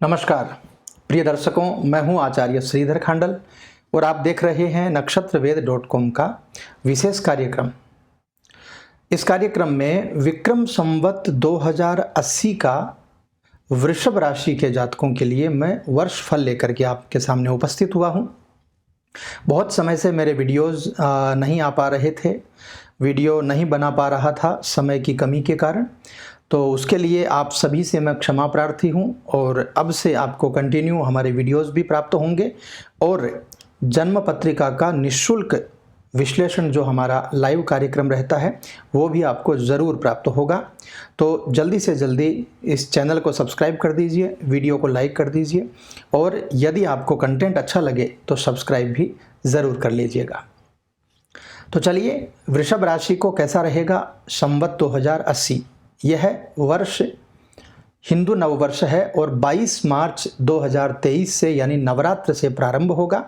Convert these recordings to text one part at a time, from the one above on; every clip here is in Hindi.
नमस्कार प्रिय दर्शकों, मैं हूं आचार्य श्रीधर खांडल और आप देख रहे हैं नक्षत्रवेद.com का विशेष कार्यक्रम। इस कार्यक्रम में विक्रम संवत 2080 का वृषभ राशि के जातकों के लिए मैं वर्षफल लेकर के आपके सामने उपस्थित हुआ हूं। बहुत समय से मेरे वीडियोस नहीं आ पा रहे थे, वीडियो नहीं बना पा रहा था समय की कमी के कारण, तो उसके लिए आप सभी से मैं क्षमा प्रार्थी हूं। और अब से आपको कंटिन्यू हमारे वीडियोस भी प्राप्त होंगे और जन्म पत्रिका का निःशुल्क विश्लेषण जो हमारा लाइव कार्यक्रम रहता है वो भी आपको ज़रूर प्राप्त होगा। तो जल्दी से जल्दी इस चैनल को सब्सक्राइब कर दीजिए, वीडियो को लाइक कर दीजिए और यदि आपको कंटेंट अच्छा लगे तो सब्सक्राइब भी ज़रूर कर लीजिएगा। तो चलिए, वृषभ राशि को कैसा रहेगा संवत 2080। यह वर्ष हिंदू नववर्ष है और 22 मार्च 2023 से यानी नवरात्र से प्रारंभ होगा,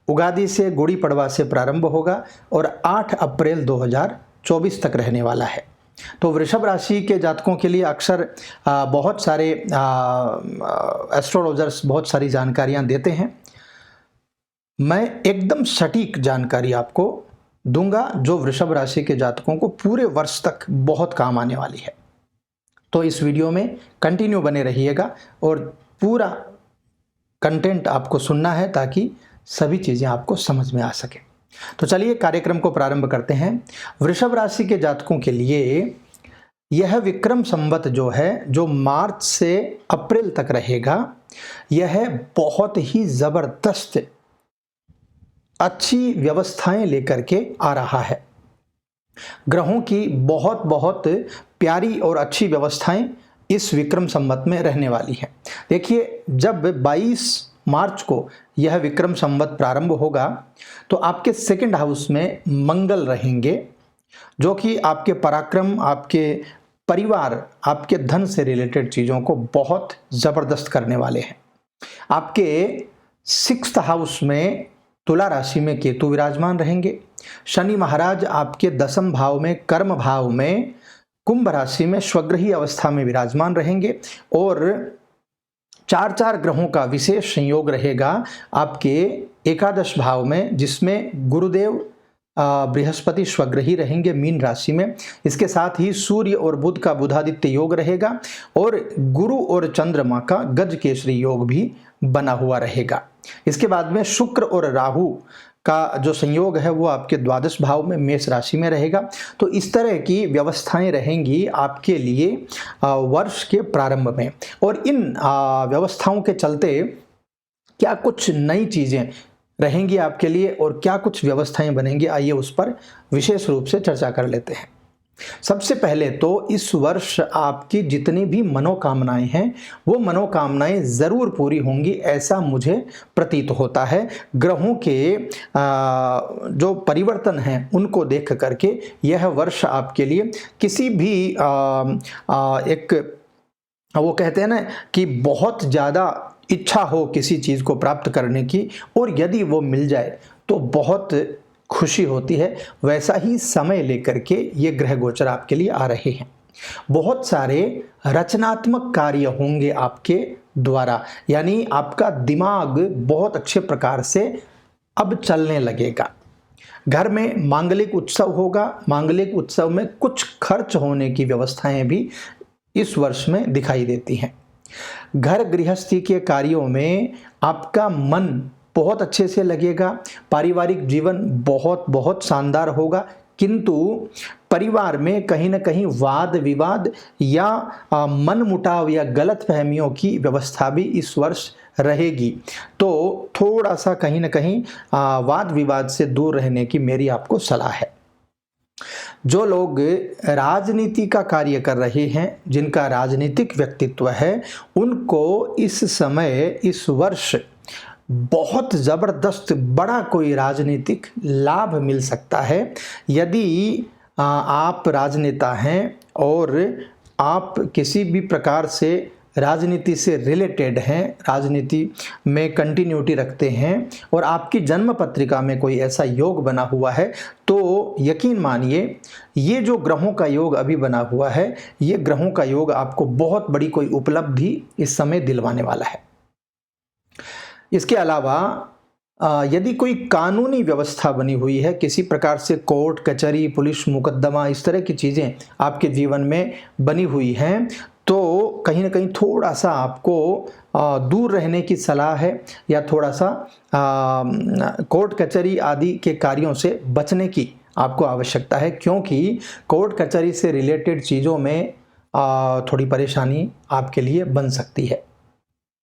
उगादि से गुड़ी पड़वा से प्रारंभ होगा और 8 अप्रैल 2024 तक रहने वाला है। तो वृषभ राशि के जातकों के लिए अक्सर बहुत सारे एस्ट्रोलॉजर्स बहुत सारी जानकारियां देते हैं। मैं एकदम सटीक जानकारी आपको दूंगा जो वृषभ राशि के जातकों को पूरे वर्ष तक बहुत काम आने वाली है। तो इस वीडियो में कंटिन्यू बने रहिएगा और पूरा कंटेंट आपको सुनना है ताकि सभी चीज़ें आपको समझ में आ सके। तो चलिए कार्यक्रम को प्रारंभ करते हैं। वृषभ राशि के जातकों के लिए यह विक्रम संवत जो है, जो मार्च से अप्रैल तक रहेगा, यह बहुत ही ज़बरदस्त अच्छी व्यवस्थाएं लेकर के आ रहा है। ग्रहों की बहुत बहुत प्यारी और अच्छी व्यवस्थाएं इस विक्रम संवत में रहने वाली हैं। देखिए, जब 22 मार्च को यह विक्रम संवत प्रारंभ होगा तो आपके सेकंड हाउस में मंगल रहेंगे, जो कि आपके पराक्रम, आपके परिवार, आपके धन से रिलेटेड चीज़ों को बहुत ज़बरदस्त करने वाले हैं। आपके 6th हाउस में तुला राशि में केतु विराजमान रहेंगे। शनि महाराज आपके 10th भाव में कर्म भाव में कुंभ राशि में स्वग्रही अवस्था में विराजमान रहेंगे और 4 ग्रहों का विशेष संयोग रहेगा आपके 11 भाव में, जिसमें गुरुदेव बृहस्पति स्वग्रही रहेंगे मीन राशि में। इसके साथ ही सूर्य और बुध का बुधादित्य योग रहेगा और गुरु और चंद्रमा का गज केसरी योग भी बना हुआ रहेगा। इसके बाद में शुक्र और राहु का जो संयोग है वो आपके 12 भाव में मेष राशि में रहेगा। तो इस तरह की व्यवस्थाएं रहेंगी आपके लिए वर्ष के प्रारंभ में। और इन व्यवस्थाओं के चलते क्या कुछ नई चीज़ें रहेंगी आपके लिए और क्या कुछ व्यवस्थाएं बनेंगी, आइए उस पर विशेष रूप से चर्चा कर लेते हैं। सबसे पहले तो इस वर्ष आपकी जितनी भी मनोकामनाएं हैं वो मनोकामनाएं ज़रूर पूरी होंगी, ऐसा मुझे प्रतीत होता है। ग्रहों के जो परिवर्तन हैं उनको देख करके यह वर्ष आपके लिए किसी भी एक वो कहते हैं ना कि बहुत ज़्यादा इच्छा हो किसी चीज़ को प्राप्त करने की और यदि वो मिल जाए तो बहुत खुशी होती है, वैसा ही समय लेकर के ये ग्रह गोचर आपके लिए आ रहे हैं। बहुत सारे रचनात्मक कार्य होंगे आपके द्वारा, यानी आपका दिमाग बहुत अच्छे प्रकार से अब चलने लगेगा। घर में मांगलिक उत्सव होगा, मांगलिक उत्सव में कुछ खर्च होने की व्यवस्थाएं भी इस वर्ष में दिखाई देती हैं। घर गृहस्थी के कार्यों में आपका मन बहुत अच्छे से लगेगा, पारिवारिक जीवन बहुत बहुत शानदार होगा, किंतु परिवार में कहीं ना कहीं वाद विवाद या मनमुटाव या गलत फहमियों की व्यवस्था भी इस वर्ष रहेगी। तो थोड़ा सा कहीं ना कहीं वाद विवाद से दूर रहने की मेरी आपको सलाह है। जो लोग राजनीति का कार्य कर रहे हैं, जिनका राजनीतिक व्यक्तित्व है, उनको इस समय इस वर्ष बहुत ज़बरदस्त बड़ा कोई राजनीतिक लाभ मिल सकता है। यदि आप राजनेता हैं और आप किसी भी प्रकार से राजनीति से रिलेटेड हैं, राजनीति में कंटिन्यूटी रखते हैं और आपकी जन्म पत्रिका में कोई ऐसा योग बना हुआ है, तो यकीन मानिए ये जो ग्रहों का योग अभी बना हुआ है, ये ग्रहों का योग आपको बहुत बड़ी कोई उपलब्धि इस समय दिलवाने वाला है। इसके अलावा यदि कोई कानूनी व्यवस्था बनी हुई है, किसी प्रकार से कोर्ट कचहरी पुलिस मुकदमा इस तरह की चीज़ें आपके जीवन में बनी हुई हैं, तो कहीं ना कहीं थोड़ा सा आपको दूर रहने की सलाह है, या थोड़ा सा कोर्ट कचहरी आदि के कार्यों से बचने की आपको आवश्यकता है, क्योंकि कोर्ट कचहरी से रिलेटेड चीज़ों में थोड़ी परेशानी आपके लिए बन सकती है।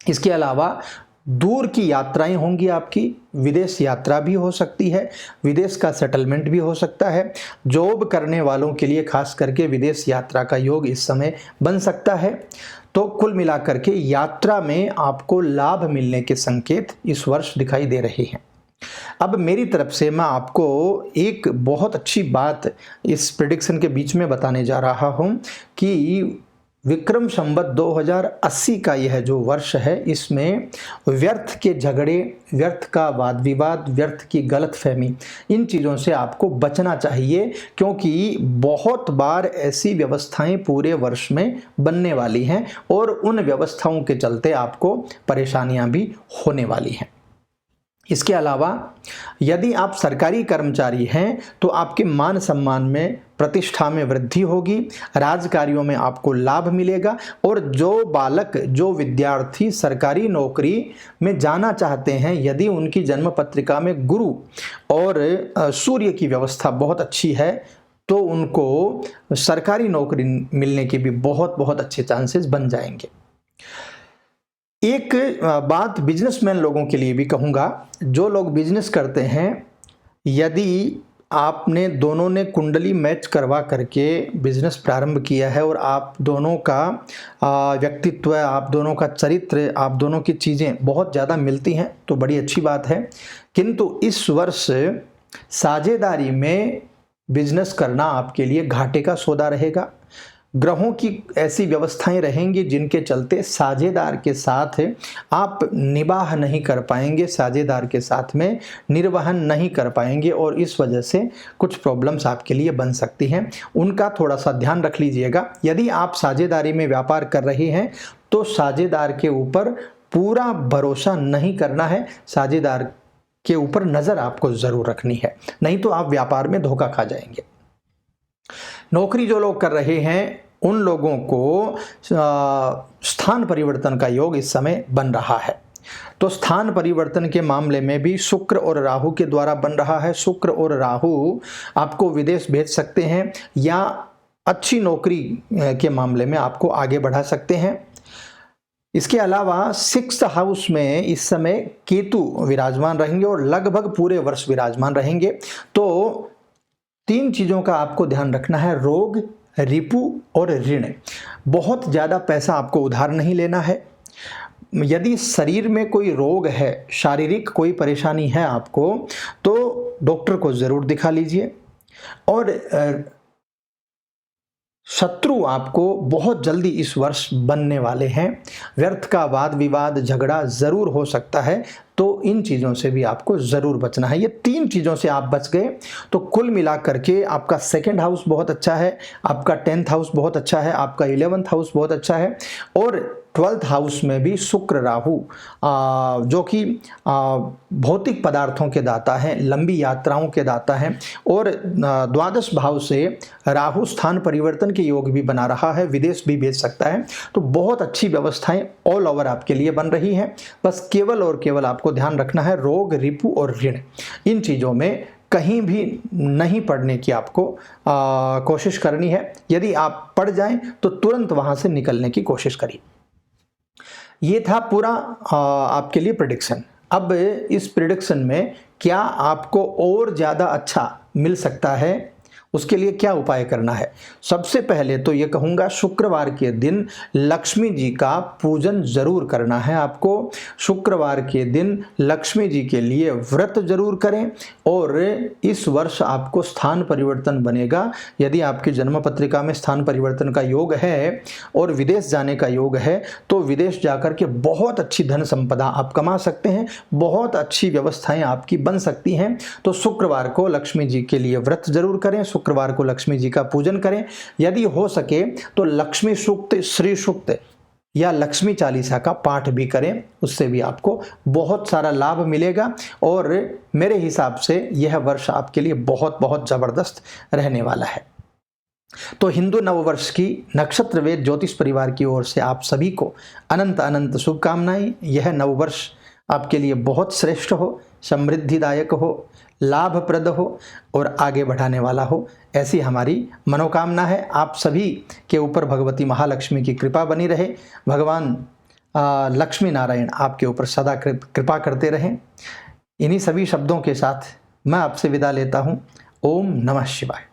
इसके अलावा दूर की यात्राएं होंगी आपकी, विदेश यात्रा भी हो सकती है, विदेश का सेटलमेंट भी हो सकता है। जॉब करने वालों के लिए खास करके विदेश यात्रा का योग इस समय बन सकता है। तो कुल मिलाकर के यात्रा में आपको लाभ मिलने के संकेत इस वर्ष दिखाई दे रहे हैं। अब मेरी तरफ से मैं आपको एक बहुत अच्छी बात इस प्रेडिक्शन के बीच में बताने जा रहा हूं कि विक्रम संवत 2080 का यह जो वर्ष है, इसमें व्यर्थ के झगड़े, व्यर्थ का वाद विवाद, व्यर्थ की गलतफहमी, इन चीज़ों से आपको बचना चाहिए, क्योंकि बहुत बार ऐसी व्यवस्थाएं पूरे वर्ष में बनने वाली हैं और उन व्यवस्थाओं के चलते आपको परेशानियां भी होने वाली हैं। इसके अलावा यदि आप सरकारी कर्मचारी हैं तो आपके मान सम्मान में, प्रतिष्ठा में वृद्धि होगी, राजकार्यों में आपको लाभ मिलेगा, और जो बालक, जो विद्यार्थी सरकारी नौकरी में जाना चाहते हैं, यदि उनकी जन्म पत्रिका में गुरु और सूर्य की व्यवस्था बहुत अच्छी है, तो उनको सरकारी नौकरी मिलने के भी बहुत बहुत अच्छे चांसेस बन जाएंगे। एक बात बिजनेसमैन लोगों के लिए भी कहूँगा, जो लोग बिजनेस करते हैं, यदि आपने दोनों ने कुंडली मैच करवा करके बिजनेस प्रारंभ किया है और आप दोनों का व्यक्तित्व, आप दोनों का चरित्र, आप दोनों की चीज़ें बहुत ज़्यादा मिलती हैं, तो बड़ी अच्छी बात है। किंतु इस वर्ष साझेदारी में बिजनेस करना आपके लिए घाटे का सौदा रहेगा। ग्रहों की ऐसी व्यवस्थाएं रहेंगी जिनके चलते साझेदार के साथ आप निबाह नहीं कर पाएंगे, साझेदार के साथ में निर्वहन नहीं कर पाएंगे, और इस वजह से कुछ प्रॉब्लम्स आपके लिए बन सकती हैं। उनका थोड़ा सा ध्यान रख लीजिएगा। यदि आप साझेदारी में व्यापार कर रहे हैं तो साझेदार के ऊपर पूरा भरोसा नहीं करना है, साझेदार के ऊपर नज़र आपको ज़रूर रखनी है, नहीं तो आप व्यापार में धोखा खा जाएंगे। नौकरी जो लोग कर रहे हैं उन लोगों को स्थान परिवर्तन का योग इस समय बन रहा है। तो स्थान परिवर्तन के मामले में भी शुक्र और राहु के द्वारा बन रहा है। शुक्र और राहु आपको विदेश भेज सकते हैं या अच्छी नौकरी के मामले में आपको आगे बढ़ा सकते हैं। इसके अलावा 6th हाउस में इस समय केतु विराजमान रहेंगे और लगभग पूरे वर्ष विराजमान रहेंगे। तो 3 चीज़ों का आपको ध्यान रखना है, रोग, रिपु और ऋण। बहुत ज़्यादा पैसा आपको उधार नहीं लेना है। यदि शरीर में कोई रोग है, शारीरिक कोई परेशानी है आपको, तो डॉक्टर को ज़रूर दिखा लीजिए। और शत्रु आपको बहुत जल्दी इस वर्ष बनने वाले हैं। व्यर्थ का वाद विवाद, झगड़ा ज़रूर हो सकता है, तो इन चीज़ों से भी आपको ज़रूर बचना है। ये 3 चीज़ों से आप बच गए तो कुल मिलाकर के आपका 2nd हाउस बहुत अच्छा है, आपका 10th हाउस बहुत अच्छा है, आपका 11th हाउस बहुत अच्छा है, और 12th हाउस में भी शुक्र राहु जो कि भौतिक पदार्थों के दाता हैं, लंबी यात्राओं के दाता हैं, और 12th भाव से राहु स्थान परिवर्तन के योग भी बना रहा है, विदेश भी भेज सकता है। तो बहुत अच्छी व्यवस्थाएं ऑल ओवर आपके लिए बन रही हैं। बस केवल और केवल आपको ध्यान रखना है, रोग, रिपु और ऋण, इन चीज़ों में कहीं भी नहीं पढ़ने की आपको कोशिश करनी है। यदि आप पढ़ जाएं तो तुरंत वहां से निकलने की कोशिश करिए। ये था पूरा आपके लिए प्रेडिक्शन। अब इस प्रेडिक्शन में क्या आपको और ज़्यादा अच्छा मिल सकता है, उसके लिए क्या उपाय करना है? सबसे पहले तो ये कहूँगा, शुक्रवार के दिन लक्ष्मी जी का पूजन जरूर करना है आपको। शुक्रवार के दिन लक्ष्मी जी के लिए व्रत जरूर करें, और इस वर्ष आपको स्थान परिवर्तन बनेगा। यदि आपकी जन्म पत्रिका में स्थान परिवर्तन का योग है और विदेश जाने का योग है, तो विदेश जाकर के बहुत अच्छी धन संपदा आप कमा सकते हैं, बहुत अच्छी व्यवस्थाएं आपकी बन सकती हैं। तो शुक्रवार को लक्ष्मी जी के लिए व्रत जरूर करें, शुक्रवार को लक्ष्मी जी का पूजन करें। यदि हो सके तो लक्ष्मी सूक्त, श्री सूक्त या लक्ष्मी चालीसा का पाठ भी करें, उससे भी आपको बहुत सारा लाभ मिलेगा और मेरे हिसाब से यह वर्ष आपके लिए बहुत बहुत ज़बरदस्त रहने वाला है। तो हिंदू नववर्ष की नक्षत्र वेद ज्योतिष परिवार की ओर से आप सभी को अनंत अनंत शुभकामनाएं। यह नववर्ष आपके लिए बहुत श्रेष्ठ हो, समृद्धिदायक हो, लाभप्रद हो और आगे बढ़ाने वाला हो, ऐसी हमारी मनोकामना है। आप सभी के ऊपर भगवती महालक्ष्मी की कृपा बनी रहे, भगवान लक्ष्मी नारायण आपके ऊपर सदा कृपा करते रहें। इन्हीं सभी शब्दों के साथ मैं आपसे विदा लेता हूँ। ओम नमः शिवाय।